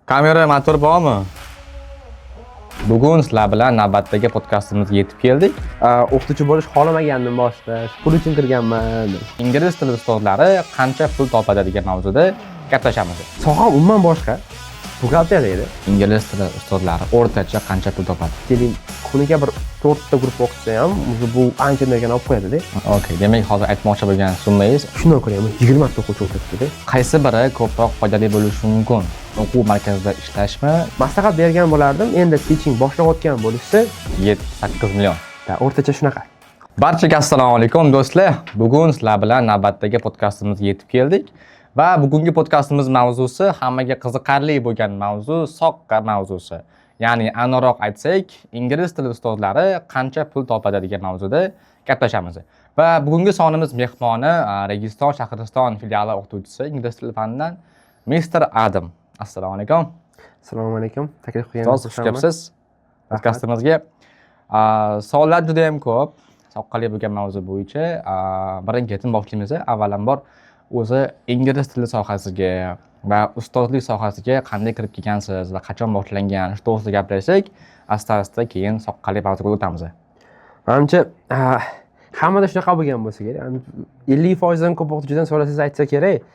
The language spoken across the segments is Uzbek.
Kamera motor bormi? Bugun sizlar bilan navbatdagi podkastimizga yetib keldik. O'qituvchi bo'lish xohlamagandim boshida, pul uchun kirganman. Ingliz tili ustozlari qancha pul topadi degan mavzuda gaplashamiz. Soham umuman boshqa. Buxgalteriya edi. Ingliz tili ustozlari o'rtacha qancha pul topadi? Keling, kuniga bir 4 ta guruh o'qitsa ham, bu ancha degan olib qo'yadi-da. Okay, demak hozir aytmoqchi bo'lgan summangiz shundan ko'ra ham 20 ta o'quvchi o'qitdi-da. Qaysi biri ko'proq foydali bo'lishi mumkin? O'quv markazida ishlashmi? Maslahat bergan bo'lardim. Endi teaching boshlayotgan bo'lishsa 7-8 million. O'rtacha shunaqa. Barchaga assalomu alaykum do'stlar. Bugun sizlar bilan navbatdagi podkastimizga yetib keldik. Va bugungi podkastimiz mavzusi hammaga qiziqarli bo'lgan mavzu soqqa mavzusi. Ya'ni aniqroq aytsak, ingliz tili ustozlari qancha pul topadi degan mavzuda gaplashamiz. Va bugungi sonimiz mehmoni Registon Shahriston filiali o'qituvchisi ingliz tili fanidan Mr. Adam. Assalomu alaykum. Assalomu alaykum. Taklif qilganingiz uchun xush kelibsiz podkastimizga. Savollar juda ham ko'p. Soqqali bo'lgan mavzu bo'yicha birin-ketin boshlaymiz. Avvalambor o'zi ingliz tili sohasiga va ustozlik sohasiga qanday kirib kelgansiz va qachon boshlangan shu to'g'risida gaplashsak, asta-asta keyin soqqali mavzuga o'tamiz. Menimcha hammada shunaqa bo'lgan bo'lsa kerak. 50% dan ko'p o'qituvchidan so'rasangiz aytsa kerak,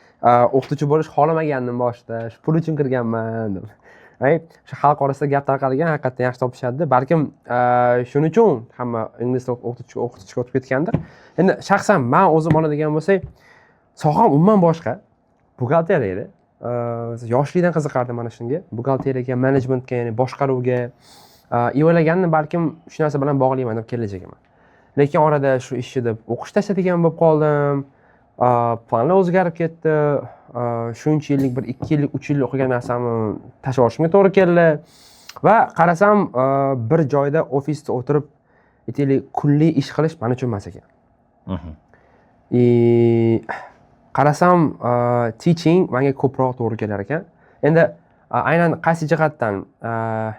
o'qituvchi bo'lish xohlamagandim boshida, shu pul uchun kirganman deb. Shu xalq orasida gap tarqalgan, haqiqatdan yaxshi topishadi. Balkim shuning uchun hamma ingliz tili o'qituvchiga o'tib ketgandir. Endi shaxsan men o'zim oladigan bo'lsak, soham umuman boshqa. Buxgalteriya edi. Yoshlikdan qiziqardim mana shunga. Buxgalteriyaga, menejmentga, ya'ni boshqaruvga. O'ylagandim balkim shu narsa bilan bog'layman deb kelajagim. Lekin orada shu ishni deb o'qish tashladigan bo'lib qoldim. Planlar o'zgarib ketdi. Shuncha yillik, bir 2 yillik, 3 yillik o'qigan narsamni tashlab olishimga to'g'ri keldi. Va qarasam, bir joyda ofisda o'tirib, aytaylik, kunlik ish qilish men uchun emas ekan. Qarasam, teaching menga ko'proq to'g'ri kelar ekan. Endi aynan qaysi jihatdan,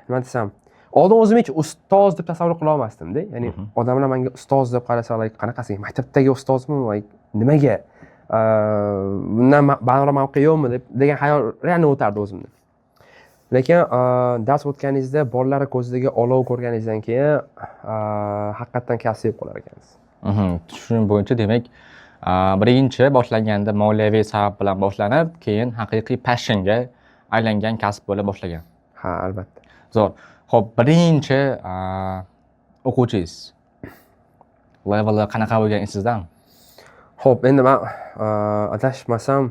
nima desam, oldin o'zim hech ustoz deb tasavvur qila olmasdim-da. Ya'ni odamlar menga ustoz deb qarasa, qanaqasi, maktabdagi ustozmi, nimaga? Bundan balandroq mavqe yo'qmi degan xayol real o'tardi o'zimda. Lekin dars o'tganingizda bolalar ko'zidagi olov ko'rganingizdan keyin haqiqatan kasb qilib qolar ekansiz. Shuning bo'yicha demak, birinchi boshlanganda moliyaviy sabab bilan boshlanib, keyin haqiqiy passionga aylangan kasb bo'la boshlagan. Ha, albatta. Zo'r. Xo'p, birinchi o'quvchingiz leveli qanaqa bo'lgan esingizdan? Xo'p, endi men adashmasam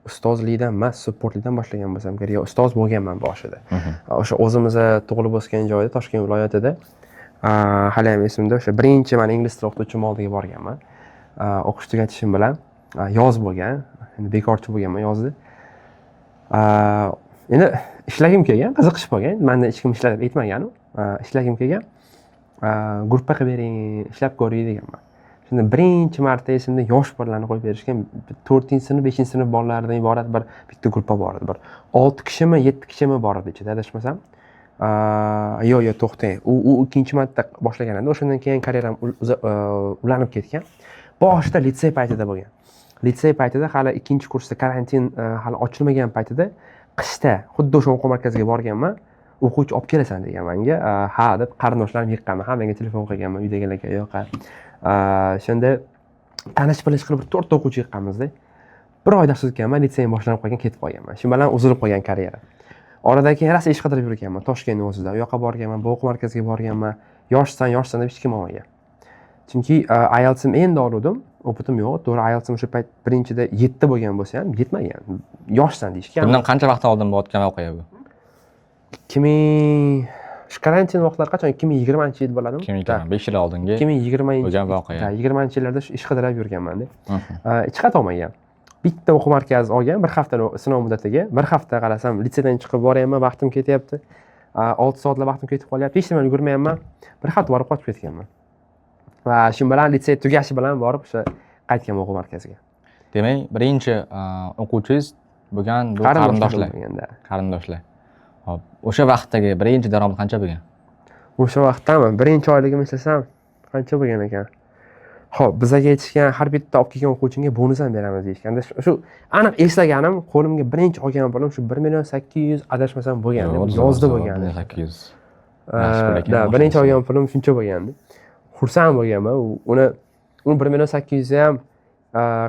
ustozlikdan emas, supportlikdan boshlagan bo'lsam kerak. Ustoz bo'lganman boshida. O'sha o'zimiz tug'ilib o'sgan joyda, Toshkent viloyatida, hali ham esimda, o'sha birinchi men ingliz tili o'qituvchim oldiga borganman. O'qish tugatishim bilan yoz bo'lgan, endi bekorchi bo'lganman yozda. Endi ishlagim kelgan, qiziqish bo'lgan. Menda hech kim ishlatib aytmagan-ku. Ishlagim kelgan. Gruppa qilib bering, ishlab ko'ring deganman. Shunda birinchi marta esimda yosh bolalarni qo'yib berishgan 4-sinf, 5-sinf bolalaridan iborat bitta gruppa bor edi. Bir 6 kishimi, 7 kishimi bor edi ichida, adashmasam. Yo'q, to'xtang. U ikkinchi marta boshlagan edi. O'shandan keyin karyeram ulanib ketgan. Boshida litsey paytida bo'lgan. Litsey paytida hali 2-kursda karantin hali ochilmagan paytida qishda xuddi o'sha o'quv markaziga borganman. O'quvchi olib kelasan degan menga. Ha deb qarindoshlarim yiqqanman. Hammaga telefon qilganman uydagilarga, yo'q. Shunda tanish-bilish qilib 4 ta o'quvchi yiqqanmiz-da. Bir oy dars o'tganman, litsey boshlanib qolgan, ketib qolganman. Shu bilan uzilib qolgan karyera. Oradan keyin rosa ish qidirib yurganman Toshkentning o'zida. U yoqqa borganman, bu o'quv markaziga borganman. Yoshsan deb hech kim olmagan. Chunki IELTS'im endi oldim, o'qitim yo'q. To'g'ri, IELTS'im o'sha payt birinchida 7 bo'lgan bo'lsa ham yetmagan. Yoshsan deyishgan. Bundan qancha vaqt oldin bo'layotgan voqea bu? 2000 karantin vaqtlari qachon? 2020-yil bo'ladimi? 5 yil oldingi 2020 bo'lgan voqea. 20-yillarda shu ish qidirib yurganman-da. Hech qayerda olmagan. Bitta o'quv markazi olgan, bir hafta sinov muddatiga. Bir hafta qarasam, litseydan chiqib boryapman, vaqtim ketyapti. 6 soatlar vaqtim ketib qolyapti. Hech nima ulgurmayapman. Bir hafta borib qochib ketganman. Va shu bilan litsey tugashi bilan borib o'sha qaytgan o'quv markaziga. Demak, birinchi o'quvchingiz bo'lgan bu qarindoshlar. Qarindoshlar. Hop, o'sha vaqtdagi birinchi daromad qancha bo'lgan? O'sha vaqtdami? Birinchi oyligim eslasam qancha bo'lgan ekan? Xo'p, bizga aytishgan har bitta olib kelgan o'quvchingga bonus ham beramiz deyishganda shu aniq eslaganim qo'limga birinchi olgan pulim shu 1.800.000 adashmasam bo'lgandi. Yozda bo'lgandi. 800. Da, birinchi olgan pulim shuncha bo'lgandi. Xursand bo'lganman. Uni 1.800.000 ham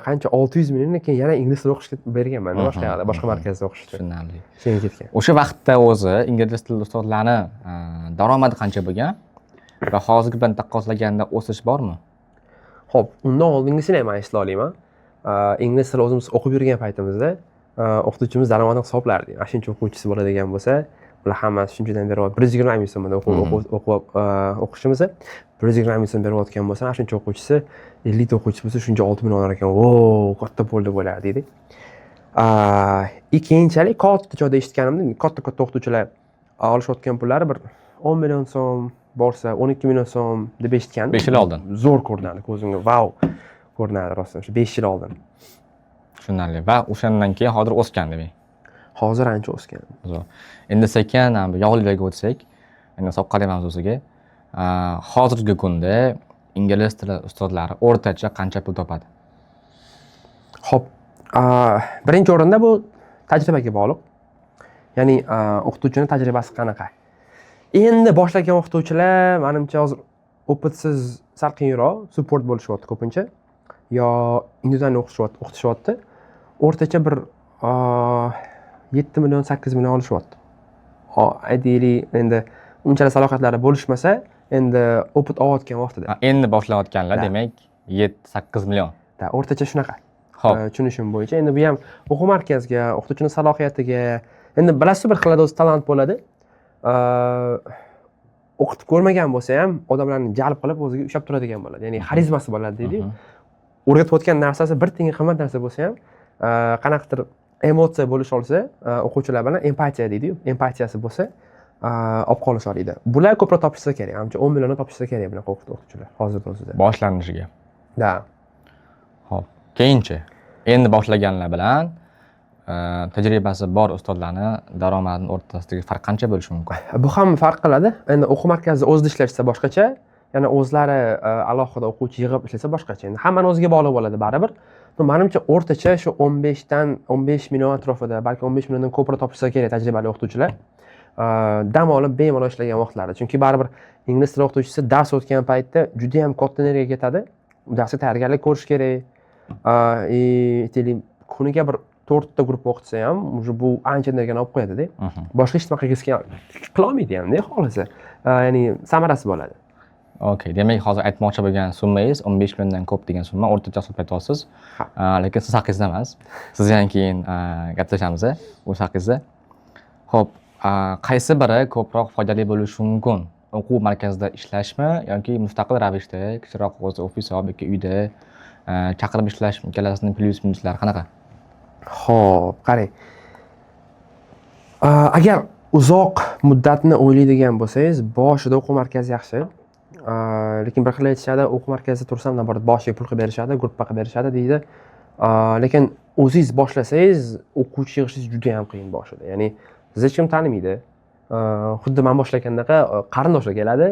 qancha 600.000 keyin yana ingliz tili o'qishga berganman boshqa yerda, boshqa markazda o'qish uchun. Tushunarli. Keyin ketgan. O'sha vaqtda o'zi ingliz tili ustozlari daromadi qancha bo'lgan va hozirgi bilan taqqoslaganda o'sish bormi? Xo'p, undan oldingisini ham aytishni olayman. Ingliz tili o'zimiz o'qib yurgan paytimizda o'qituvchimiz daromadini hisoblardi. Shuncha o'quvchisi bo'ladigan bo'lsa, bular hammasi shunchadan beryapti. 120 ming so'mdan o'qishimiz 120 ming so'm berayotgan bo'lsa, shuncha o'quvchisi 50 ta o'quvchisi bo'lsa, shuncha 6 million olar ekan. Vo, katta bo'ldi bo'lardi edi. Keyinchalik katta joyda eshitganimda, katta o'qituvchilar olishayotgan pullari bir 10 million so'm borsa 12 million so'm deb eshitgandim. 5 yil oldin. Zo'r ko'rinadi ko'zimga. Vau! Ko'rinadi rostdan. Shu 5 yil oldin. Tushunarli. Va o'shandan keyin hozir o'sgan demak. Hozir ancha o'sgan. Zo'r. Endi sekin yog'lilarga o'tsak, endi soqqali mavzusiga. Hozirgi kunda ingliz tili ustozlari o'rtacha qancha pul topadi? Xo'p, birinchi o'rinda bu tajribaga bog'liq. Ya'ni o'qituvchining tajribasi qanaqa? Endi boshlagan o'qituvchilar menimcha hozir opitsiz sal qiyinroq support bo'lishyapti ko'pincha. Yo individual o'qitishyapti. O'rtacha bir 7 million 8 million olishyapti. Ideally endi unchalik salohiyatlari bo'lishmasa, endi opit olayotgan vaqtida. Endi boshlayotganlar demak 7-8 million. Da, o'rtacha shunaqa. Xo'p, Tushunishim bo'yicha. Endi bu ham o'quv markaziga, o'qituvchining salohiyatiga, endi bilasiz bir xil o'zi talant bo'ladi. O'qitib ko'rmagan bo'lsa ham odamlarni jalb qilib o'ziga ushlab turadigan bo'ladi. Ya'ni xarizmasi bo'ladi deydi-ku. O'rgatayotgan narsasi bir tenga qimmat narsa bo'lsa ham, qanaqadir emotsiya bo'lish olsa, o'quvchilar bilan empatiya deydi-ku. Empatiyasi bo'lsa, olib qolish oladi. Bular ko'proq topishsa kerak. Menimcha 10 million topishsa kerak bunaqa o'qituvchilar hozirgi o'zida. boshlanishiga. Da. Xo'p, keyinchi endi boshlaganlar bilan tajribasi bor ustozlarni daromadining o'rtasidagi farq qancha bo'lishi mumkin? Bu ham farq qiladi. Endi o'quv markazida o'zida ishlashsa boshqacha, yana o'zlari alohida o'quvchi yig'ib ishlasa boshqacha. Endi hammani o'ziga bog'liq bo'ladi baribir. Menimcha o'rtacha shu 15 million atrofida, balki 15 milliondan ko'proq topishsa kerak tajribali o'qituvchilar. Dam olib bemalol ishlagan vaqtlarida. Chunki baribir ingliz tili o'qituvchisi dars o'tgan paytda juda ham katta energiya ketadi. Darsga tayyorgarlik ko'rish kerak. Kuniga bir 4 ta guruh o'qitsa ham, bu ancha energiyani olib qo'yadi-da. Boshqa hech nima qilgisi qila olmaydi ham-da xohlasa. Ya'ni samarasi bo'ladi. Okay, demak hozir aytmoqchi bo'lgan summangiz 15 milliondan ko'p degan summa o'rtacha hisob aytyapsiz. Lekin siz haqingizda emas. Sizdan keyin gaplashamiz o'sha haqingizda. Xo'p, qaysi biri ko'proq foydali bo'lishi mumkin? O'quv markazida ishlashmi yoki mustaqil ravishda kichikroq o'zi ofis yoki uyda chaqirib ishlash ikkalasining plyus minuslari qanaqa? Xo'p, qarang. Agar uzoq muddatni o'ylaydigan bo'lsangiz, boshida o'quv markazi yaxshi. Lekin bir xil aytishadi, o'quv markazida tursam, naborat boshiga pul qilib berishadi, gruppa qilib berishadi deydi. Lekin o'zingiz boshlasangiz, o'quvchi yig'ishingiz juda ham qiyin boshida. Ya'ni sizni hech kim tanimaydi. Xuddi men boshlagandaqa qarindoshlar keladi,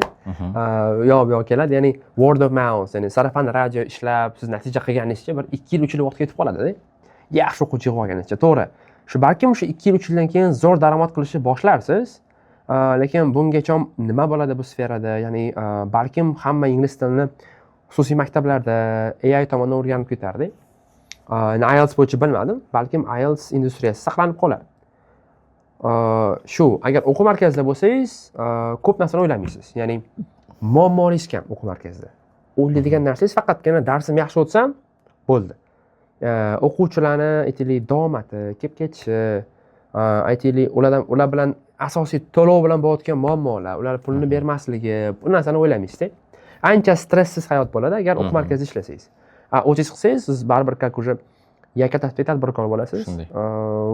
yo'q keladi. Ya'ni word of mouth, ya'ni sarafan radio ishlab, siz natija qilganingizcha bir 2 yil 3 yil vaqt ketib qoladi-da. Yaxshi o'quvchi yig'ib olganingizcha, to'g'ri. Shu balkim o'sha 2 yil 3 yildan keyin zo'r daromad qilishni boshlarsiz. Lekin bungacha nima bo'ladi bu sferada? Ya'ni balkim hamma ingliz tilini xususiy maktablarda AI tomonidan o'rganib ketardi. IELTS bo'yicha bilmadim, balkim IELTS industriyasi saqlanib qoladi. Shu, agar o'quv markazida bo'lsangiz, ko'p narsani o'ylamaysiz. Ya'ni muammongiz kam o'quv markazida. O'ylaydigan narsangiz faqatgina darsim yaxshi o'tsam bo'ldi. O'quvchilarni aytaylik davomati, kelib ketishi, aytaylik ular bilan asosiy to'lov bilan bo'layotgan muammolar, ular pulni bermasligi, bu narsani o'ylamaysizda. Ancha stressiz hayot bo'ladi agar o'quv markazida ishlasangiz. O'zingiz qilsangiz, siz baribir уже yakka tadbirkor bo'lasiz.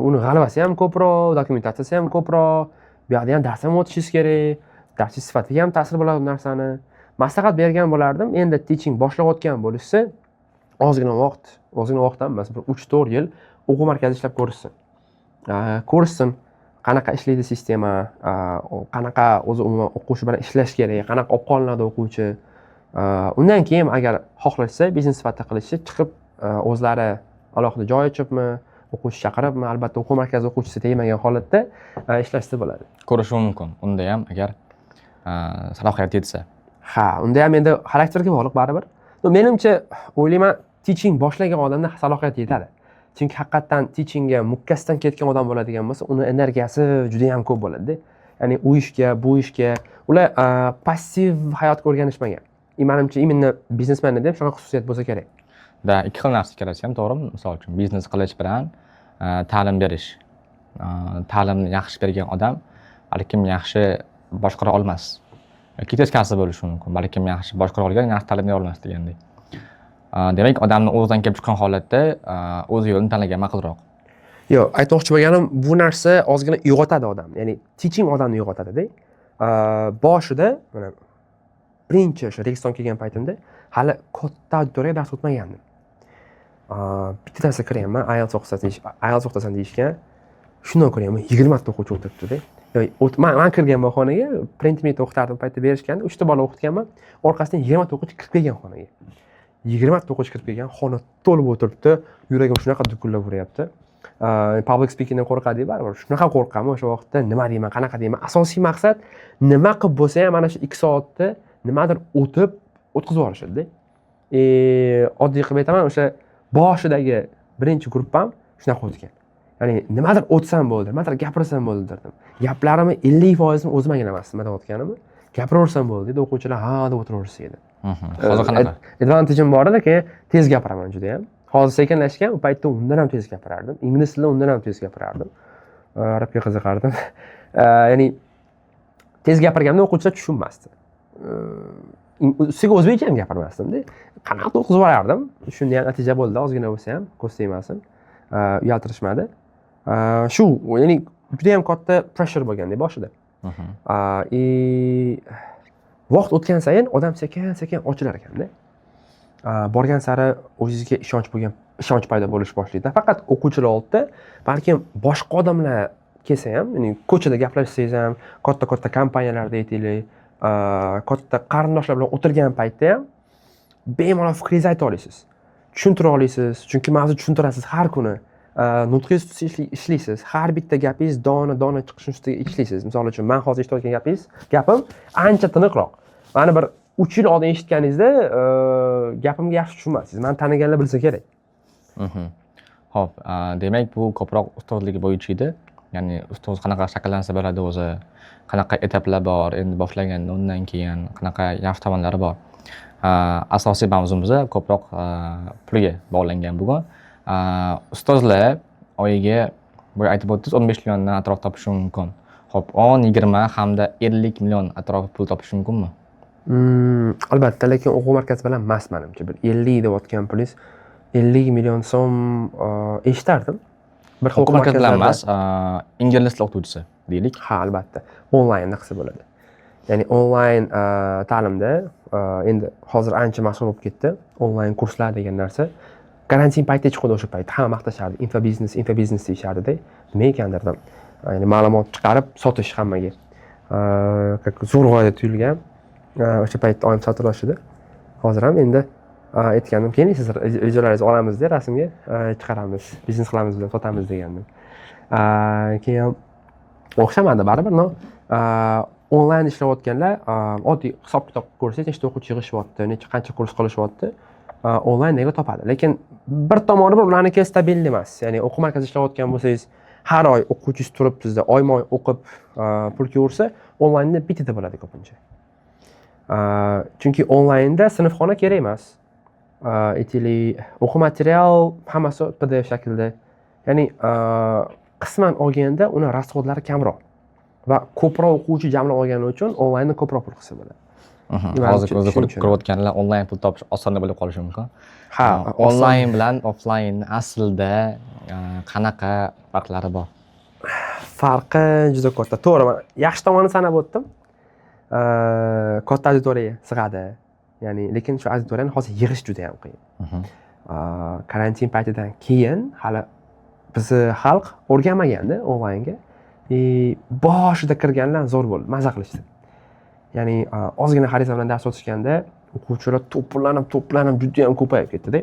Uni g'alvasi ham ko'proq, dokumentatsiyasi ham ko'proq, bu yerda ham dars ham o'tishingiz kerak, darsning sifatiga ham ta'sir bo'ladi narsani. Maslahat bergan bo'lardim. Endi teaching boshlayotgan bo'lishsa, ozgina vaqt ham emas, bir 3-4 yil o'quv markazida ishlab ko'rishsin. Qanaqa ishlaydi sistema, qanaqa o'zi umuman o'quvchi bilan ishlash kerak, qanaqa olib qolinadi o'quvchi. Undan keyin agar xohlashsa biznes sifatida qilishsa chiqib o'zlari alohida joy ochibmi, o'quvchi chaqiribmi, albatta o'quv markazi o'quvchisi tegmagan holatda ishlashsa bo'ladi. Ko'rishi mumkin. Unda ham agar salohiyat yetsa. Ha, unda ham endi xarakterga bog'liq baribir. Menimcha o'ylayman, teaching boshlagan odamda salohiyat yetadi. Chunki haqiqatan teachingga mukkasidan ketgan odam bo'ladigan bo'lsa, uni energiyasi juda ham ko'p bo'ladi-da. Ya'ni u ishga, bu ishga ular passiv hayotga o'rganishmagan. Menimcha imенно biznesmenda ham shunaqa xususiyat bo'lsa kerak. Da ikki xil narsa kerak ham, to'g'rimi? Misol uchun biznes qilish bilan ta'lim berish. Ta'limni yaxshi bergan odam balkim yaxshi boshqara olmas. Yoki teskari bo'lishi mumkin. Balkim yaxshi boshqara olgan, yaxshi ta'lim bera olmas degandek. Demak, odamni o'zidan kelib chiqqan holatda o'z yo'lini tanlagan ma'qulroq. Yo'q, aytmoqchi bo'lganim, bu narsa ozgina uyg'otadi odamni. Ya'ni teaching odamni uyg'otadi-da. Boshida mana birinchi o'sha Registon kelgan paytimda hali katta auditoriyaga dars o'tmagandim. Bittasi kirganman, IELTS o'qitasan deyishgan. Shundan ko'ryapman, 20 ta o'quvchi o'tiribdi-da. Men kirganman xonaga, printmit o'qitardim paytda berishganda, 3 ta bola o'qitganman. Orqasidan 20 ta o'quvchi kirib kelgan xonaga. 20 ta o'quvchi kirib kelgan, xona to'lib o'tiribdi. Yuragim shunaqa dukullab uryapti. Public speakingdan qo'rqadi baribir. Shunaqa qo'rqaman o'sha vaqtda, nima deyman, qanaqa deyman. Asosiy maqsad nima qilib bo'lsa ham mana shu 2 soatda nimadir o'tkazib yuborishdi-da. Oddiy qilib aytaman, o'sha boshidagi birinchi gruppam shunaqa o'tgan. Ya'ni nimadir o'tsam bo'ldi, nimadir gapirsam bo'ldi derdim. Gaplarimni 50% o'zim anglamasdim, nima deyotganimni. Gapiraversam bo'ldi dedi, o'quvchilar ha deb o'tiraversa edi. Hozir qanaqa? Advantage'im bor edi, keyin tez gapiraman juda ham. Hozir sekinlashgan, u paytda undan ham tez gapirardim. Ingliz tilida undan ham tez gapirardim. Arabga qiziqardim. Ya'ni tez gapirganimda o'quvchilar tushunmasdi. Ustiga o'zbekcha ham gapirmasdim-da. Qanaqa o'qib yuborardim. Shunda ham natija bo'ldi, ozgina bo'lsa ham, ko'z tegmasin. Uyaltirishmadi. Shu, ya'ni juda ham katta pressure bo'lganda boshida. Vaqt o'tgan sayin odam sekin ochilar ekanda. Borgan sari o'zingizga ishonch paydo bo'lish boshlaydi. Faqat o'quvchilar oldida, balkim boshqa odamlar kelsa ham, ya'ni ko'chada gaplashsangiz ham, katta kompaniyalarda aytaylik, katta qarindoshlar bilan o'tirgan paytda ham bemalol fikringizni ayta olasiz. Tushuntira olasiz, chunki mavzu tushuntirasiz har kuni. Nutqingiz ustida ishlaysiz. Har bitta gapingiz dona chiqishi ustida ishlaysiz. Misol uchun, men hozir eshitayotgan gapim ancha tiniqroq. Mani bir 3 yil oldin eshitganingizda gapimga yaxshi tushunmassiz. Meni taniganlar bilsa kerak. Xo'p, demak bu ko'proq ustozligi bo'yicha edi. Ya'ni ustoz qanaqa shakllansa bo'ladi o'zi, qanaqa etaplar bor, endi boshlaganda undan keyin qanaqa yaxshi tomonlari bor. Asosiy mavzumiz ko'proq pulga bog'langan bugun. Ustozlar oyiga bo'y aytib o'tdingiz, 15 milliondan atrof topishi mumkin. Xo'p, 10, 20 hamda 50 million atrofi pul topish mumkinmi? Albatta, lekin o'quv markazi bilan emas menimcha. Bir 50 deyotgan pulingiz 50 million so'm eshitardim. Bir o'quv markazi bilan emas, ingliz tili o'qituvchisi deylik. Ha, albatta. Onlayn qilsa bo'ladi. Ya'ni onlayn ta'limda endi hozir ancha mashhur bo'lib ketdi. Onlayn kurslar degan narsa. Karantin payti chiqdi o'sha payt. Hamma maqtashardi. Infobiznes deyishardi-da. Nima ekandir? Ya'ni ma'lumot chiqarib sotish hammaga. Zo'rg'a tuyulgan. O'sha paytda oyim sotib edi. Hozir ham endi aytgandim, keyin siz videolaringizni olamiz-da, rasmga chiqaramiz, biznes qilamiz bilan sotamiz degandim. Keyin o'xshamadi baribir, onlayn ishlayotganlar oddiy hisob-kitob ko'rsangiz, nechta o'quvchi yig'ishyapti, qancha kurs qilishyapti, onlayndagi topadi. Lekin bir tomoni bir ularniki stabil emas. Ya'ni o'quv markazida ishlayotgan bo'lsangiz, har oy o'quvchingiz turib sizda oyma-oy o'qib pul ko'rsa, onlaynda bitta bo'ladi ko'pincha. Chunki onlaynda sinfxona kerak emas. Aytaylik, o'quv material hammasi PDF shaklda. Ya'ni qisman olganda uni rasxodlari kamroq va ko'proq o'quvchi jamlab olgani uchun onlaynda ko'proq pul qilsa bo'ladi. Hozir o'zi ko'rayotganlar onlayn pul topish oson bo'lib qolishi mumkin. Ha, onlayn bilan offlayn aslida qanaqa farqlari bor? Farqi juda katta. To'g'ri, men yaxshi tomonini sanab o'tdim. Katta auditoriya sig'adi. Ya'ni, lekin shu auditoriyani hozir yig'ish juda ham qiyin. Karantin paytidan keyin hali bizni xalq o'rganmaganda onlaynga. Boshida kirganlar zo'r bo'ldi, maza qilishdi. Ya'ni, ozgina xarizma bilan dars o'tishganda o'quvchilar to'planib juda ham ko'payib ketdi-da.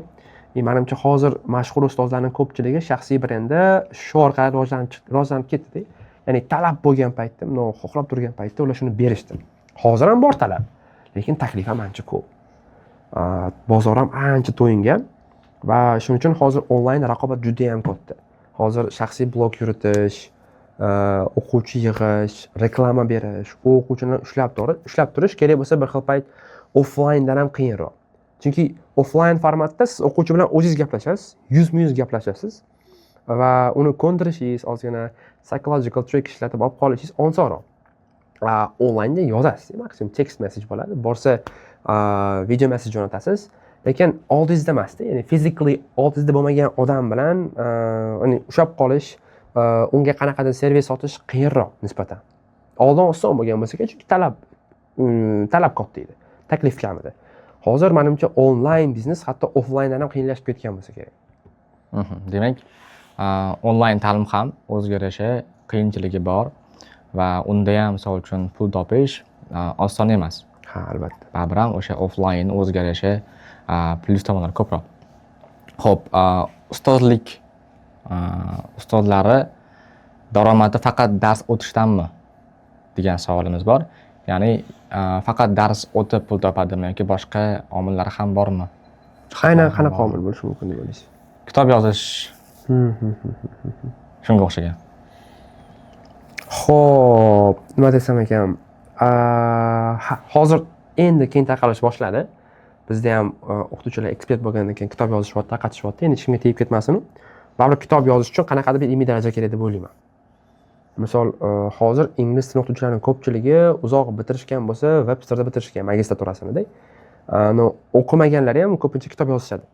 Menimcha hozir mashhur ustozlarning ko'pchiligi shaxsiy brendi shu orqali rivojlanib ketdi-da. Ya'ni talab bo'lgan paytda, xohlab turgan paytda ular shuni berishdi. Hozir ham bor talab, lekin taklif ham ancha ko'p. Bozor ham ancha to'yingan va shuning uchun hozir onlayn raqobat juda ham katta. Hozir shaxsiy blog yuritish, o'quvchi yig'ish, reklama berish, o'quvchini ushlab turish kerak bo'lsa bir xil payt offlayndan ham qiyinroq. Chunki offlayn formatda siz o'quvchi bilan o'zingiz gaplashasiz, yuzma-yuz gaplashasiz va uni ko'ndirishingiz, ozgina psychological trick ishlatib olib qolishingiz osonroq. Onlaynda yozasiz, maksimum text message bo'ladi. Borsa video message jo'natasiz, lekin oldingizda emasda, ya'ni physically oldingizda bo'lmagan odam bilan ya'ni ushlab qolish, unga qanaqadir servis sotish qiyinroq nisbatan. Oldin oson bo'lgan bo'lsa kerak, chunki talab katta edi, taklif kam edi. Hozir menimcha onlayn biznes hatto offlayndan ham qiyinlashib ketgan bo'lsa kerak. Demak, onlayn ta'lim ham o'ziga yarasha qiyinchiligi bor va unda ham misol uchun pul topish oson emas. Ha, albatta. Baribir ham o'sha offlayn o'ziga yarasha plyus tomonlari ko'proq. Xo'p, ustozlari daromadi faqat dars o'tishdanmi degan savolimiz bor. Ya'ni faqat dars o'tib pul topadimi yoki boshqa omillari ham bormi? Aynan qanaqa omil bo'lishi mumkin deb o'ylaysiz? Kitob yozish. Shunga o'xshagan. Xo'p, nima desam ekan? Hozir endi keng tarqalish boshladi. Bizda ham o'qituvchilar ekspert bo'lgandan keyin kitob yozishyapti, tarqatishyapti. Endi hech kimga tegib ketmasin. Baribir kitob yozish uchun qanaqadir bir ilmiy daraja kerak deb o'ylayman. Misol, hozir ingliz tili o'qituvchilarining ko'pchiligi uzoq bitirishgan bo'lsa, Websterda bitirishgan magistraturasini-da. O'qimaganlar ham ko'pincha kitob yozishadi.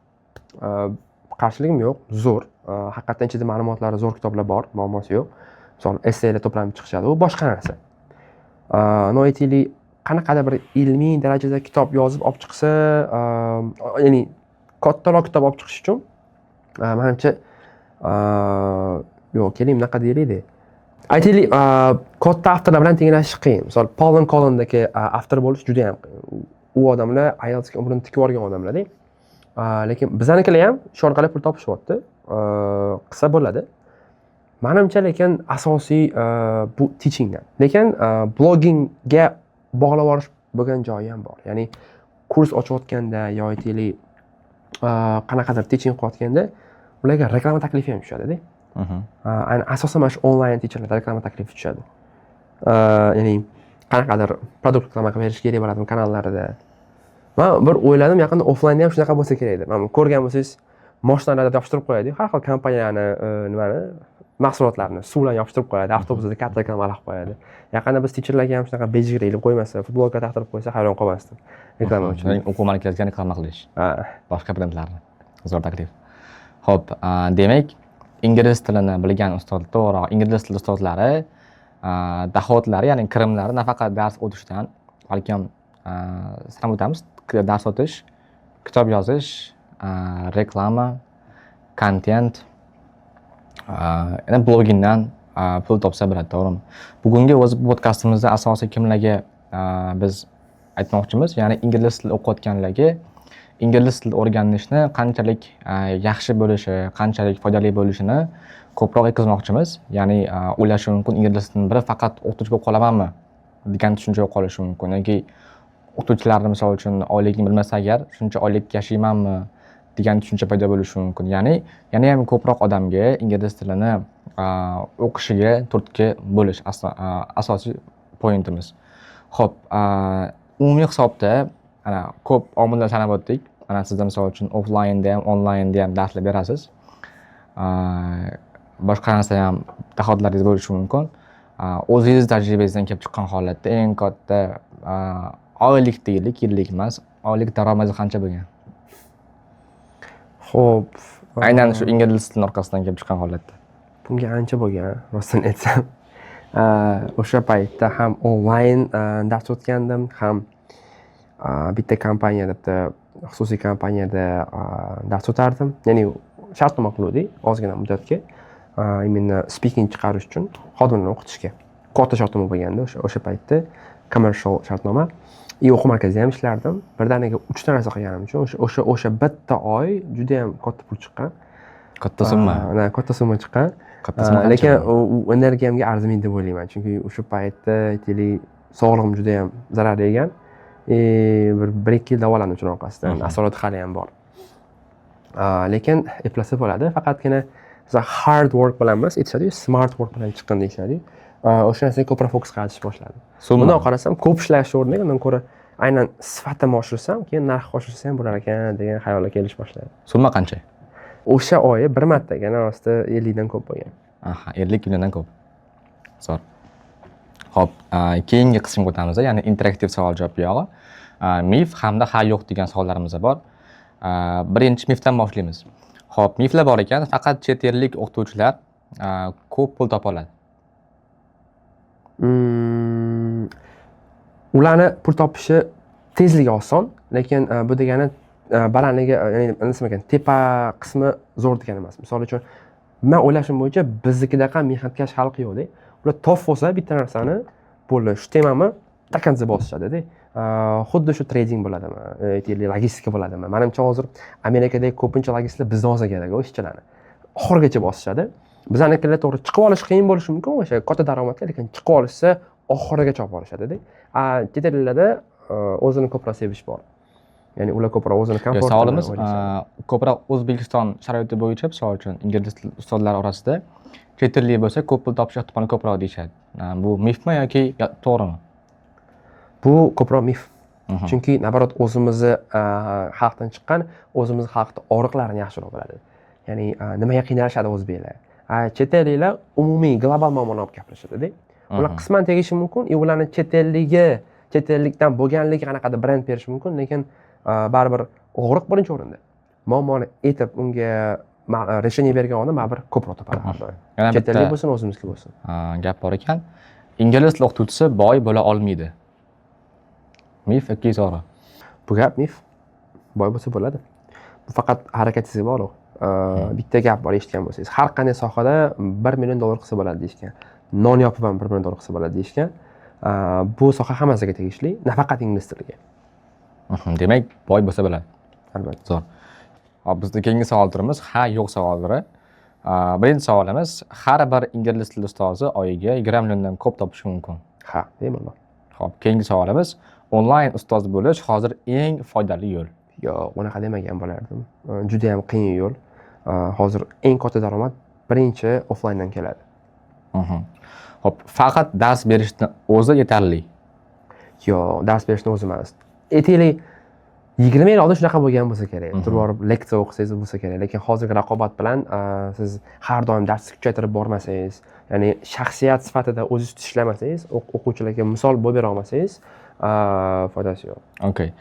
Qarshiligim yo'q, zo'r. Haqiqatan ichida ma'lumotlari zo'r kitoblar bor, muammosi yo'q. Misol, essaylar to'planib chiqishadi, u boshqa narsa. Aytaylik, qanaqadir bir ilmiy darajada kitob yozib olib chiqsa, ya'ni kattaroq kitob olib chiqish uchun menimcha yo'q, keling bunaqa deylik-da. Aytaylik, katta avtorlar bilan tenglashish qiyin. Misol, Pauline Collindagi avtor bo'lish juda ham qiyin. U odamlar IELTSga umrini tikib olgan odamlar-da. Lekin bizanikilar ham shu orqali pul topishyapti. Qilsa bo'ladi. Menimcha lekin asosiy bu teachingdan. Lekin bloggingga bog'lab olish bo'lgan joyi ham bor. Ya'ni kurs ochayotganda yo aytaylik qanaqadir teaching qilayotganda ularga reklama taklifi ham tushadi-da. Ayni asosan mana shu onlayn teacherlarga reklama taklifi tushadi. Ya'ni qanaqadir produkt reklama qilib berish kerak bo'ladimi kanallarida. Men bir o'yladim, yaqinda offlaynda ham shunaqa bo'lsa kerak deb. Men ko'rgan bo'lsangiz, mashinalarda yopishtirib qo'yadi. Har xil kompaniyani mahsulotlarini suv bilan yopishtirib qo'yadi, avtobusda katta reklamalar qilib qo'yadi. Yaqinda biz teacherlarga ham shunaqa bejig'ir ilib qo'ymasa, futbolka taqtirib qo'ysa hayron qolmasdim. Reklama uchun. O'quv markazlariga reklama qilish. Boshqa brendlarni. Zo'r taklif. Xo'p, demak, ingliz tilini bilgan ustozlar, to'g'ri, ingliz tili ustozlari dohodlari, ya'ni kirimlari nafaqat dars o'tishdan, balkim sanab o'tamiz, dars o'tish, kitob yozish, reklama, kontent, yana blogingdan pul topsa bo'ladi, to'g'rimi? Bugungi o'z podkastimizda asosiy kimlarga biz aytmoqchimiz, ya'ni ingliz tili o'qiyotganlarga ingliz tili o'rganishni qanchalik yaxshi bo'lishi, qanchalik foydali bo'lishini ko'proq yetkazmoqchimiz. Ya'ni o'ylashi mumkin, ingliz tilini biri faqat o'qituvchi bo'lib qolamanmi degan tushuncha qolishi mumkin. Yoki o'qituvchilarni misol uchun oylikni bilmasa agar shuncha oylik yashaymanmi degan tushuncha paydo bo'lishi mumkin. Ya'ni yana ham ko'proq odamga ingliz tilini o'qishiga turtki bo'lish asosiy pointimiz. Xo'p, umumiy hisobda ana ko'p omillar sanab o'tdik. Ana siz misol uchun offlaynda ham, onlaynda ham darslar berasiz. Boshqa narsa ham dohodlaringiz bo'lishi mumkin. O'zingiz tajribangizdan kelib chiqqan holatda eng katta oylik deylik, yillik emas, oylik daromadingiz qancha bo'lgan? Xo'p, aynan shu ingliz tili orqasidan kelib chiqqan holatda. Bunga ancha bo'lgan, rostini aytsam. O'sha paytda ham onlayn dars o'tgandim, ham bitta kompaniyada, xususiy kompaniyada dars o'tardim. Ya'ni shartnoma qiluvdik ozgina muddatga. Imенно speaking chiqarish uchun xodimlarni o'qitishga. Katta shartnoma bo'lganda o'sha paytda commercial shartnoma. O'quv markazida ham ishlardim. Birdaniga 3 ta narsa qilganim uchun o'sha bitta oy juda ham katta pul chiqqan. Katta summa. Katta summa chiqqan. Katta summa. Lekin u energiyamga arzimaydi deb o'ylayman. Chunki o'sha paytda aytaylik sog'lig'im juda ham zarar yegan. Bir 2 yil davolandim shuning orqasidan. Asolati hali ham bor. Lekin eplasa bo'ladi. Faqatgina hard work bilan emas, aytishadi, smart work bilan chiqqin deyishadi. O'sha narsaga ko'proq fokus qilishni boshladim. Bundan qarasam, ko'p ishlash o'rniga undan ko'ra aynan sifatini oshirsam, keyin narxni oshirsa ham bo'lar ekan degan xayolga kelish boshladi. Summa qancha? O'sha oyi bir martaga narxda 50 dan ko'p bo'lgan. Aha, 50 milliondan ko'p. Zo'r. Xo'p, keyingi qismga o'tamiz, ya'ni interaktiv savol-javob buyog'i. Mif hamda ha yo'q degan savollarimiz bor. Birinchi mifdan boshlaymiz. Xo'p, miflar bor ekan, faqat chet ellik o'qituvchilar ko'p pul topa oladi. Ularni pul topishi tezligi oson, lekin bu degani balandligi, ya'ni nima ekan, tepa qismi zo'r degani emas. Misol uchun, men o'ylashim bo'yicha biznikidaqa mehnatkash xalq yo'q-da. Ular tof bo'lsa bitta narsani bo'ldi, shu temani takanza bosishadi-da. Xuddi shu trading bo'ladimi, aytaylik, logistika bo'ladimi? Menimcha hozir Amerikadagi ko'pincha logistiklar bizdan olsa kerak, ishchilarni. Oxirigacha bosishadi. Bizanikilar to'g'ri chiqib olish qiyin bo'lishi mumkin, o'sha katta daromadga, lekin chiqib olishsa oxirigacha olib borishadi-da. Chet ellarda o'zini ko'proq sevish bor. Ya'ni ular ko'proq o'zini komfort. Savolimiz ko'proq O'zbekiston sharoiti bo'yicha, misol uchun ingliz ustozlar orasida chet ellik bo'lsa ko'p pul topish ehtimoli ko'proq deyishadi. Bu mifmi yoki to'g'rimi? Bu ko'proq mif. Chunki nabarot o'zimizni xalqdan chiqqan, o'zimizni xalqning og'riqlarini yaxshiroq biladi. Ya'ni nimaga qiynalishadi o'zbeklar. Chet elliklar umumiy global muammolarni olib gapirishadi-da. Ular qisman tegishi mumkin, ularning chet ellikdan bo'lganligi qanaqadir brend berishi mumkin, lekin baribir og'riq birinchi o'rinda. Muammoni aytib unga решение bergan odam baribir ko'proq topadi har doim. Chet ellik bo'lsin, o'zimizki bo'lsin. Gap bor ekan. Ingliz tili o'qituvchisi boy bo'la olmaydi. Mif yoki to'g'ri? Bu gap mif. Boy bo'lsa bo'ladi. Bu faqat harakatingizga bog'liq. Bitta gap bor, eshitgan bo'lsangiz, har qanday sohada $1 million qilsa bo'ladi deyishgan. Non yopib ham $1 million qilsa bo'ladi deyishgan. Bu soha hammasiga tegishli, nafaqat ingliz tiliga. Demak, boy bo'lsa bo'ladi. Albatta. Zo'r. Hop, bizning keyingi savol turimiz ha yo'q savollari. Birinchi savolimiz, har bir ingliz tili ustozi oyiga 20 milliondan ko'p topishi mumkin. Ha, bemalol. Hop, keyingi savolimiz, onlayn ustoz bo'lish hozir eng foydali yo'l. Yo'q, unaqa demagan bo'lardim. Juda ham qiyin yo'l. Hozir eng katta daromad birinchi offlayndan keladi. Hop, faqat dars berishni o'zi yetarli. Yo'q, dars berishni o'zi emas. Aytaylik, 20 yil oldin shunaqa bo'lgan bo'lsa kerak. Turib borib leksiya o'qisangiz bo'lsa kerak, lekin hozirgi raqobat bilan siz har doim darsni kuchaytirib bormasangiz, ya'ni shaxsiyat sifatida o'zingiz ishlamasangiz, o'quvchilarga misol bo'lib bera olmasangiz, foydasi yo'q. Okay.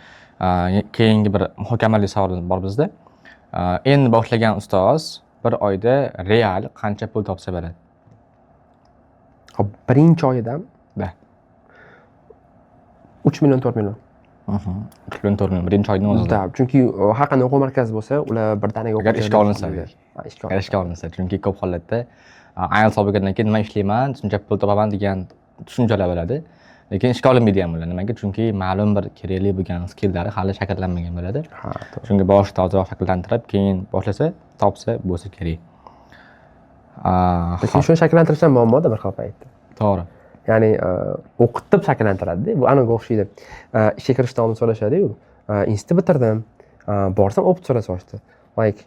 Keyingi bir muhokamali savol bor bizda. Endi boshlagan ustoz bir oyda real qancha pul topsa bo'ladi? Hop, birinchi oyidan 3 million 4 million. 3 million 4 million birinchi oyning o'zida. Chunki har qanday o'quv markazi bo'lsa, ular birdaniga agar ishga olinsa, ishga olinsa, chunki ko'p holatda IELTS olgandan keyin nima ishlayman, shuncha pul topaman degan tushunchalar bo'ladi. Lekin ishga olinmaydi ham ular. Nimaga? Chunki ma'lum bir kerakli bo'lgan skillari hali shakllanmagan bo'ladi. Ha, to'g'ri. Shunga boshida tozaroq shakllantirib, keyin boshlasa, topsa bo'lsa kerak. Lekin shuni shakllantirishdan muammoda bir xil paytda. To'g'ri. Ya'ni o'qitib shakllantiradi-da. Bu anaga o'xshaydi. Ishga kirishdan oldin so'rashadi-yu. Institut bitirdim. Borsam o'qib so'rashdi. Like,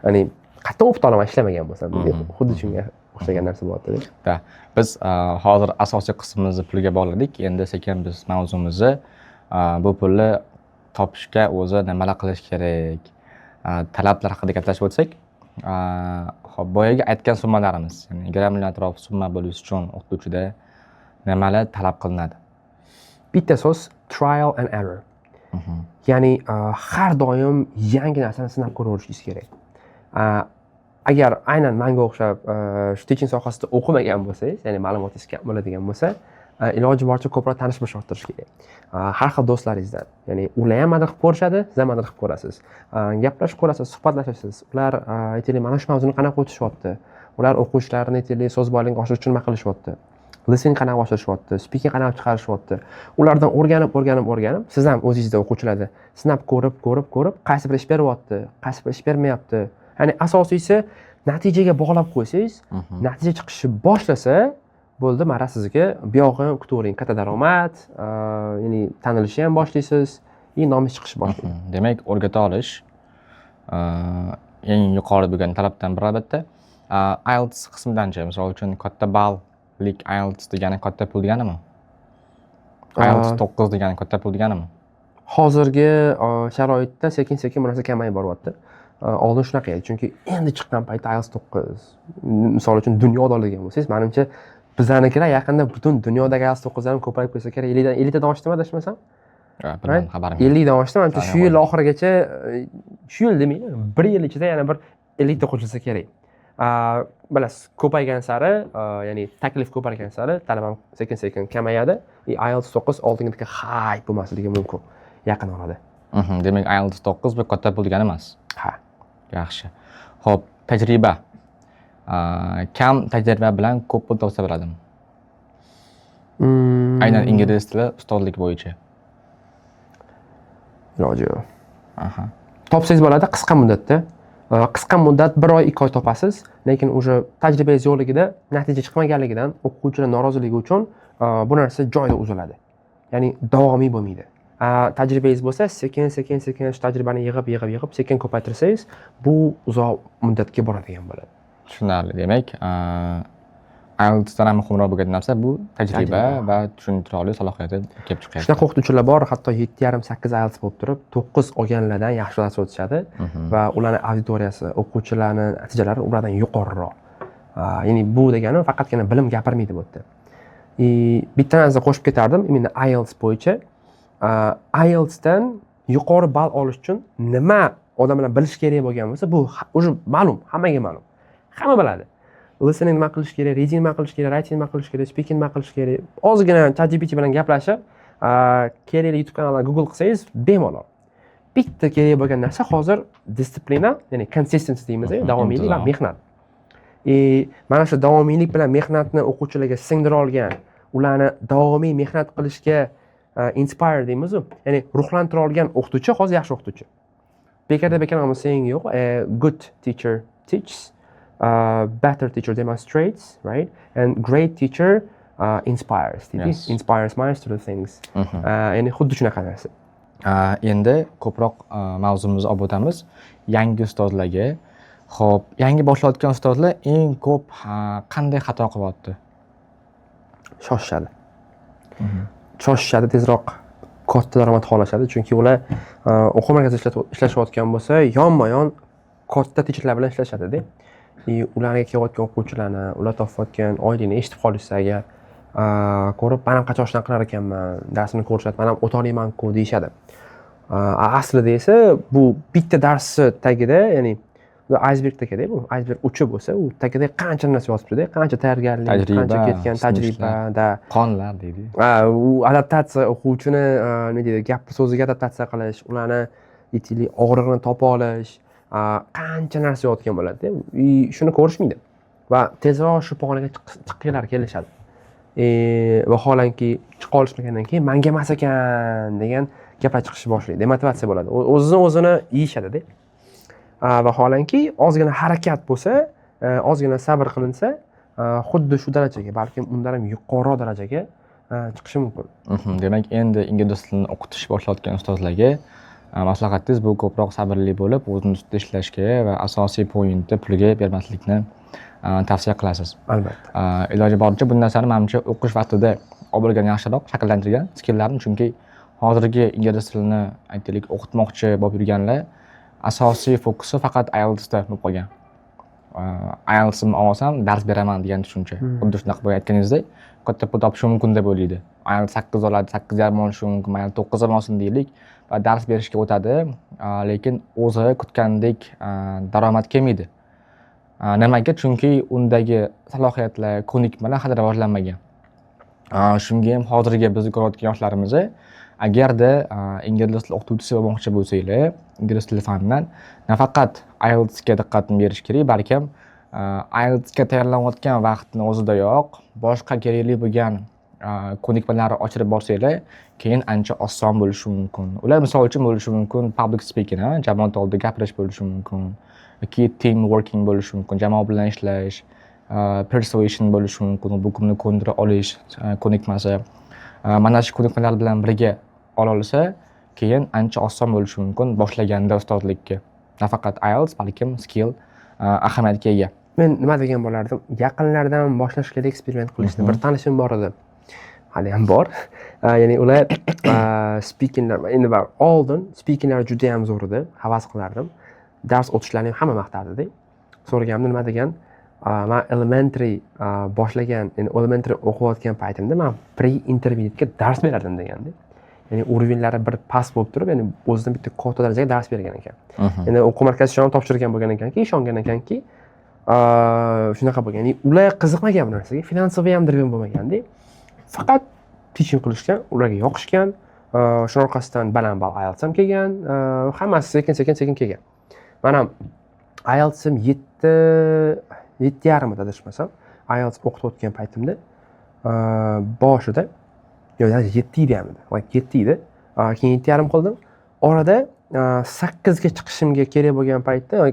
ya'ni qattiq o'qib olaman ishlamagan bo'lsam, xuddi shunga o'xshagan narsa bo'lyapti-da. Biz hozir asosiy qismimizni pulga bog'ladik. Endi sekin biz mavzumizni bu pulni topishga o'zi nimalar qilish kerak, talablar haqida gaplashib o'tsak, hop, boyaga aytgan summalarimiz, ya'ni 20 million atrof summa bo'lishi uchun o'qituvchida nimalar talab qilinadi? Bitta so'z trial and error. Ya'ni har doim yangi narsani sinab ko'rishingiz kerak. Agar aynan menga o'xshab shu teaching sohasida o'qimagan bo'lsangiz, ya'ni ma'lumotingiz kam bo'ladigan bo'lsa, iloji boricha ko'proq tanish-bilish orttirish kerak. Har xil do'stlaringizdan, ya'ni ular ham madad qilib ko'rishadi, siz ham madad qilib ko'rasiz. Gaplashib ko'rasiz, suhbatlashasiz. Ular aytaylik, mana shu mavzuni qanaqa o'tishyapti? Ular o'quvchilarni aytaylik, so'z boyligini oshirish uchun nima qilishyapti? listening qanaqa oshirishyapti, speaking qanaqa chiqarishyapti. Ulardan o'rganib, siz ham o'zingizda o'quvchilarda sinab ko'rib, qaysi bir ish beryapti, qaysi bir ish bermayapti. Ya'ni asosiysi natijaga bog'lab qo'ysangiz, natija chiqishni boshlasa, bo'ldi, mana sizga bu yog'ini kutavering, katta daromad, ya'ni tanilishni ham boshlaysiz, nomi chiqishni boshlaydi. Demak, o'rgata olish eng yuqori bo'lgan talabdan biri albatta. IELTS qismidanchi, misol uchun katta balllik IELTS degani katta pul deganimi? IELTS 9 degani katta pul deganimi? Hozirgi sharoitda sekin-sekin bu narsa kamayib boryapti. Oldin shunaqa edi, chunki endi chiqqan paytda IELTS 9, misol uchun dunyoda oladigan bo'lsangiz, menimcha bizlarnikilar yaqinda butun dunyodagi IELTS 9larni ko'payib ketsa kerak. 50 dan oshdimi adashmasam? Bilmadim, xabarim yo'q. 50 dan oshdi, menimcha shu yil oxirigacha, shu yil demayman, 1 yil ichida yana bir 50 ta qo'shilsa kerak. Bilasiz, ko'paygan sari, ya'ni taklif ko'paygan sari talab ham sekin-sekin kamayadi. IELTS 9 oldingidagi hype bo'lmasligi mumkin yaqin orada. Demak, IELTS 9 bu katta pul degani emas. Ha. Yaxshi. Xo'p, tajriba. Kam tajriba bilan ko'p pul topsa bo'ladimi? Aynan ingliz tili ustozlik bo'yicha. Iloji yo'q. Topsangiz bo'ladi qisqa muddatda. Qisqa muddat 1 oy, 2 oy topasiz, lekin o'sha tajribangiz yo'qligida, natija chiqmaganligidan o'quvchilar noroziligi uchun bu narsa joyida uziladi. Ya'ni davomiy bo'lmaydi. Tajribangiz bo'lsa, sekin tajribani yig'ib, sekin ko'paytirsangiz, bu uzoq muddatga boradigan bo'ladi. Tushunarli. Demak, IELTSdan ham muhimroq bo'lgan narsa bu tajriba va tushuntirishli salohiyati kelib chiqadi. Shunaqa o'qituvchilar bor, hatto 7,5-8 IELTS bo'lib turib, 9 olganlardan yaxshi dars o'tishadi va ularning auditoriyasi, o'quvchilarning natijalari ulardan yuqoriroq. Ya'ni bu degani faqatgina bilim gapirmaydi bu yerda. Bitta narsa qo'shib ketardim, imенно IELTS bo'yicha. IELTSdan yuqori ball olish uchun nima odamlar bilish kerak bo'lgan bo'lsa, bu o'sha ma'lum, hammaga ma'lum. Hamma biladi. Listening nima qilish kerak, reading nima qilish kerak, writing nima qilish kerak, speaking nima qilish kerak. Ozgina ChatGPT bilan gaplashib, kerakli YouTube kanalini Google qilsangiz bemalol. Bitta kerak bo'lgan narsa hozir disiplina, ya'ni consistency deymiz, davomiylik va mehnat. Mana shu davomiylik bilan mehnatni o'quvchilarga singdira olgan, ularni davomiy mehnat qilishga inspire deymiz, ya'ni ruhlantira olgan o'qituvchi hozir yaxshi o'qituvchi. Bekarda saying yo'q, a good teacher teaches, better teacher demonstrates, right? And great teacher inspires. Yes. Inspires minds to do things. Ya'ni xuddi shunaqa narsa. Endi ko'proq mavzumizni olib o'tamiz. Yangi ustozlarga. Xo'p, yangi boshlayotgan ustozlar eng ko'p qanday xato qilyapti? Shoshishadi, tezroq katta daromad xohlashadi, chunki ular o'quv markazida ishlashayotgan bo'lsa, yonma-yon katta teacherlar bilan ishlashadi-da. Ularga kelayotgan o'quvchilarni, ular topayotgan oylikni eshitib qolishsa agar, ko'rib, men ham qachon shunaqa qilar ekanman, darsini ko'rishadi, men ham o'ta olmayman-ku deyishadi. Aslida esa bu bitta darsni tagida, ya'ni icebergdagi bu iceberg uchi bo'lsa, u tagida qancha narsa yotibdi-da, qancha tayyorgarlik, qancha ketgan tajribada, qonlar deydi. U adaptatsiya, o'quvchini nima deydi, gap so'ziga adaptatsiya qilish, ularni yetarli og'riqni topa olish, qancha narsa yotgan bo'ladi-da. Shuni ko'rishmaydi va tezroq shu pog'onaga chiqqanlar kelishadi. Vaholanki chiqa olishmagandan keyin menga emas ekan degan gaplar chiqishni boshlaydi. Demotivatsiya bo'ladi. O'zini yeyishadi-da. Vaholanki ozgina harakat bo'lsa, ozgina sabr qilinsa, xuddi shu darajaga, balkim undan ham yuqoriroq darajaga chiqishi mumkin. Demak, endi ingliz tilini o'qitish boshlayotgan ustozlarga maslahatingiz bu ko'proq sabrli bo'lib, o'zini ustida ishlashga va asosiy pointni pulga bermaslikni tavsiya qilasiz. Albatta. Iloji boricha bu narsani menimcha o'qish vaqtida olgan yaxshiroq shakllantirgan skilllarni, chunki hozirgi ingliz tilini aytaylik o'qitmoqchi bo'lib yurganlar asosiy fokusi faqat IELTSda bo'lib qolgan. IELTSni olsam dars beraman degan tushuncha. Xuddi shunaqa bo'lib aytganingizdek, katta pul topishi mumkin deb o'ylaydi. IELTS 8 oladi, 8,5 olishi mumkin, mayli 9 ham olsin deylik va dars berishga o'tadi, lekin o'zi kutgandek daromad kelmaydi. Nimaga? Chunki undagi salohiyatlar, ko'nikmalar hali rivojlanmagan. Shunga ham hozirgi bizni ko'rayotgan yoshlarimiz agarda ingliz tili o'qituvchisi bo'lmoqchi bo'lsanglar, ingliz tili fanidan nafaqat IELTSga diqqatni berish kerak, balkim IELTSga tayyorlanayotgan vaqtni o'zidayoq boshqa kerakli bo'lgan ko'nikmalarni oshirib borsanglar, keyin ancha oson bo'lishi mumkin. Ular misol uchun bo'lishi mumkin public speaking, jamoat oldida gapirish bo'lishi mumkin, yoki team working bo'lishi mumkin, jamoa bilan ishlash, persuasion bo'lishi mumkin, bu kimni ko'ndira olish ko'nikmasi. Mana shu ko'nikmalar bilan birga ola olsa, keyin ancha oson bo'lishi mumkin boshlaganda ustozlikka. Nafaqat IELTS, balkim skill ahamiyatga ega. Men nima degan bo'lardim? Yaqinlardan boshlash kerak eksperiment qilishni. Bir tanishim bor edi. Hali ham bor. Ya'ni ular speakinglar, endi oldin speakinglar juda ham zo'r edi, havas qilardim. Dars o'tishlarini hamma maqtardi-da. So'raganimda nima degan? Men elementary boshlagan, ya'ni elementary o'qiyotgan paytimda men pre-intermediate-ga dars berardim deganda. Ya'ni urovnlari bir past bo'lib turib, ya'ni o'zidan bitta katta darajaga dars bergan ekan. Endi o'quv markaziga topshirgan bo'lgan ekanki, ishongan ekanki, shunaqa bo'lgan. Ya'ni ular qiziqmagan bu narsaga, finansiyaviy ham driven bo'lmaganda, faqat teaching qilishgan, ularga yoqishgan, shuning orqasidan baland-bal IELTS ham kelgan, hammasi sekin-sekin kelgan. Men ham IELTSim 7.5 edi adashmasam, IELTS o'qitayotgan paytimda boshida yo'q, 7 edi ham edi. 7 edi. Keyin 7.5 qildim. Orada 8 ga chiqishimga kerak bo'lgan paytda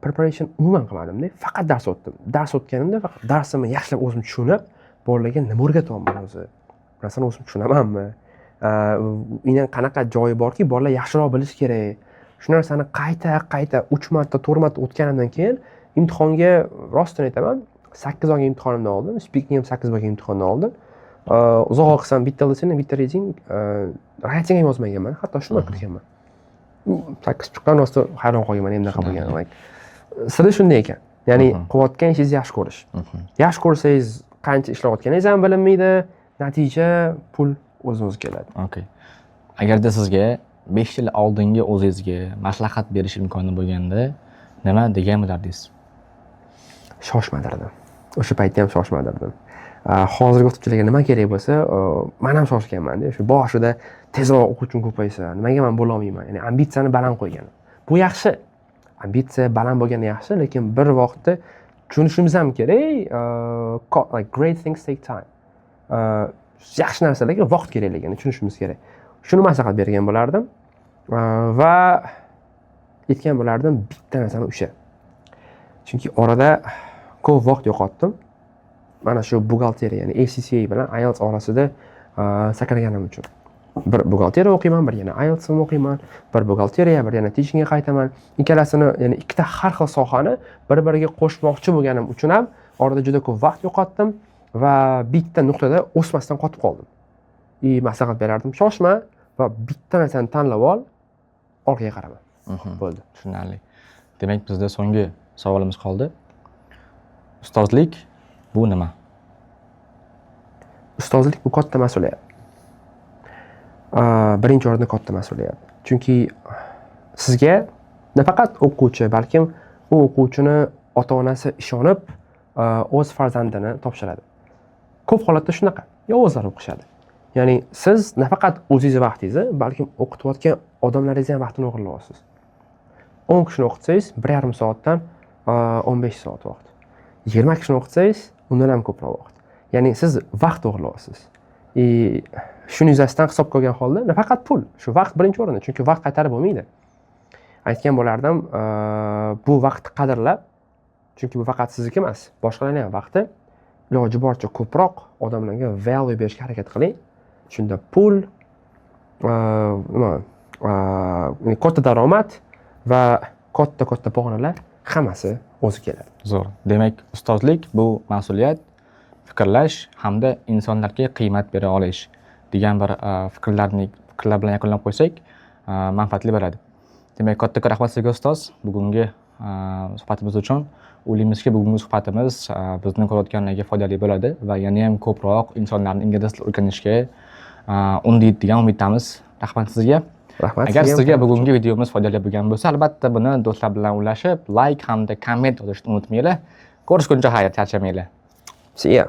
preparation umuman qilmadim-da. Faqat dars o'tdim. Dars o'tganimda faqat darsimni yaxshilab o'zim tushunib, bolalarga nima o'rgatyapman o'zi? Narsani o'zim tushunamanmi? Uning qanaqa joyi borki, bolalar yaxshiroq bilish kerak. Shu narsani qayta 3 marta, 4 marta o'tganimdan keyin imtihonga rostini aytaman, 8 oyga imtihonimdan oldin, speaking ham 8 oyga imtihondan oldin. Uzoq qilsam bitta listening, bitta reading, writing ham yozmaganman, hatto shuni qilganman. 8 chiqqan rosti hayron qolganman, endi naqa bo'lgan. Siri shunday ekan. Ya'ni qilayotgan ishingizni yaxshi ko'rish. Yaxshi ko'rsangiz qancha ishlayotganingiz ham bilinmaydi, natija pul o'z-o'zi keladi. Okay. Agarda sizga 5 yil oldingi o'zingizga maslahat berish imkoni bo'lganda, nima degan bo'lardingiz? Shoshmadirdim. O'sha paytda ham shoshmadirdim. Hozirgi o'qituvchilarga nima kerak bo'lsa, men ham shoshganman-da. Shu boshida tezroq o'quvchim ko'paysa, nimaga men bo'la olmayman? Ya'ni ambitsiyani baland qo'ygan. Bu yaxshi. Ambitsiya baland bo'lgani yaxshi, lekin bir vaqtda tushunishimiz ham kerak. Like great things take time. Yaxshi narsalarga vaqt kerakligini tushunishimiz kerak. Shuni maslahat bergan bo'lardim va aytgan bo'lardim bitta narsani o'sha. Chunki orada ko'p vaqt yo'qotdim. Mana shu buxgalteriya, ya'ni ACCA bilan IELTS orasida sakraganim uchun. Bir buxgalteriya o'qiyman, bir yana IELTS o'qiyman, bir buxgalteriya, bir yana teachingga qaytaman. Ikkalasini, ya'ni ikkita har xil sohani bir-biriga qo'shmoqchi bo'lganim uchun ham orada juda ko'p vaqt yo'qotdim va bitta nuqtada o'smasdan qotib qoldim. Maslahat berardim, shoshma va bitta narsani tanlab ol, orqaga qarama. Bo'ldi. Tushunarli. Demak, bizda so'nggi savolimiz qoldi. Ustozlik bu nima? Ustozlik bu katta mas'uliyat. Birinchi o'rinda katta mas'uliyat. Chunki sizga nafaqat o'quvchi, balkim u o'quvchini ota-onasi ishonib o'z farzandini topshiradi. Ko'p holatda shunaqa. Yovuzlar o'qishadi. Ya'ni siz nafaqat o'zingiz vaqtingizni, balkim o'qitayotgan odamlaringizni ham vaqtini o'g'irlayapsiz. 10 kishini o'qitsangiz 1,5 soatdan 15 soat vaqt. 20 kishini o'qitsangiz undan ham ko'proq vaqt. Ya'ni siz vaqt o'g'irlayapsiz. Shuni yuzasidan hisobga olgan holda nafaqat pul, shu vaqt birinchi o'rinda, chunki vaqt qaytarib bo'lmaydi. Aytgan bo'lardim, bu vaqtni qadrlab, chunki bu faqat sizniki emas, boshqalarning ham vaqti, iloji boricha ko'proq odamlarga value berishga harakat qiling. Shunda pul, katta daromad va katta pog'onalar hammasi o'zi keladi. Zo'r. Demak, ustozlik bu mas'uliyat, fikrlash hamda insonlarga qiymat bera olish degan bir fikrlar bilan yakunlab qo'ysak, manfaatli bo'ladi. Demak, katta rahmat sizga ustoz, bugungi suhbatimiz uchun. O'ylaymizki, bugungi suhbatimiz bizni ko'rayotganlarga foydali bo'ladi va yana ham ko'proq insonlarni ingliz tilini o'rganishga undaydi degan umiddamiz. Rahmat sizga. Rahmat. Agar sizga bugungi videomiz foydali bo'lgan bo'lsa, albatta buni do'stlar bilan ulashib, like hamda komment yozishni unutmanglar. Ko'rishguncha xayr, charchamanglar. See ya.